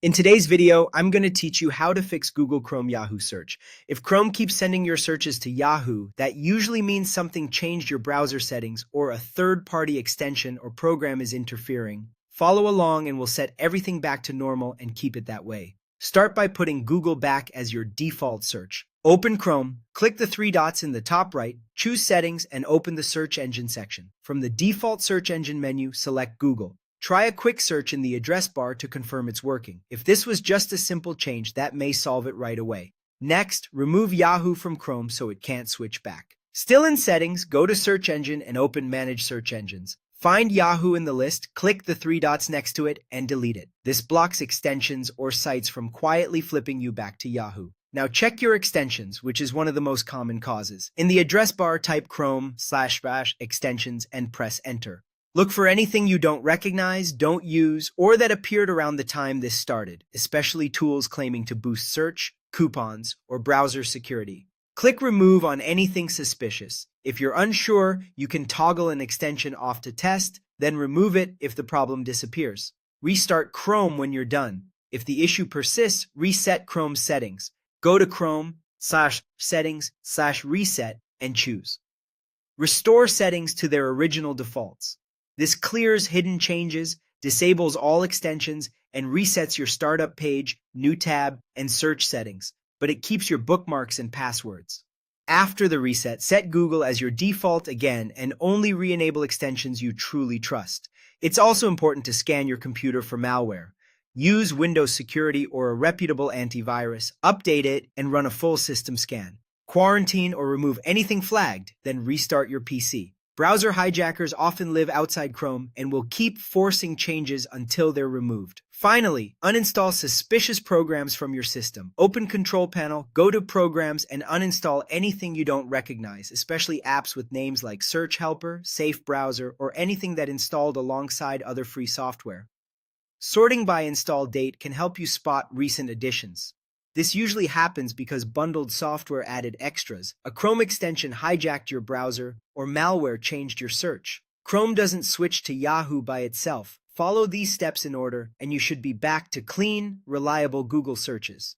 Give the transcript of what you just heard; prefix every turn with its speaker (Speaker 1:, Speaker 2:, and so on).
Speaker 1: In today's video, I'm going to teach you how to fix Google Chrome Yahoo search. If Chrome keeps sending your searches to Yahoo, that usually means something changed your browser settings or a third-party extension or program is interfering. Follow along and we'll set everything back to normal and keep it that way. Start by putting Google back as your default search. Open Chrome, click the three dots in the top right, choose Settings, and open the Search Engine section. From the default search engine menu, select Google. Try a quick search in the address bar to confirm it's working. If this was just a simple change, that may solve it right away. Next, remove Yahoo from Chrome so it can't switch back. Still in Settings, go to Search Engine and open Manage Search Engines. Find Yahoo in the list, click the three dots next to it, and delete it. This blocks extensions or sites from quietly flipping you back to Yahoo. Now check your extensions, which is one of the most common causes. In the address bar, type Chrome/extensions and press Enter. Look for anything you don't recognize, don't use, or that appeared around the time this started, especially tools claiming to boost search, coupons, or browser security. Click Remove on anything suspicious. If you're unsure, you can toggle an extension off to test, then remove it if the problem disappears. Restart Chrome when you're done. If the issue persists, reset Chrome's settings. Go to Chrome/settings/reset and choose. Restore settings to their original defaults. This clears hidden changes, disables all extensions, and resets your startup page, new tab, and search settings, but it keeps your bookmarks and passwords. After the reset, set Google as your default again and only re-enable extensions you truly trust. It's also important to scan your computer for malware. Use Windows Security or a reputable antivirus, update it, and run a full system scan. Quarantine or remove anything flagged, then restart your PC. Browser hijackers often live outside Chrome and will keep forcing changes until they're removed. Finally, uninstall suspicious programs from your system. Open Control Panel, go to Programs, and uninstall anything you don't recognize, especially apps with names like Search Helper, Safe Browser, or anything that installed alongside other free software. Sorting by install date can help you spot recent additions. This usually happens because bundled software added extras, a Chrome extension hijacked your browser, or malware changed your search. Chrome doesn't switch to Yahoo by itself. Follow these steps in order, and you should be back to clean, reliable Google searches.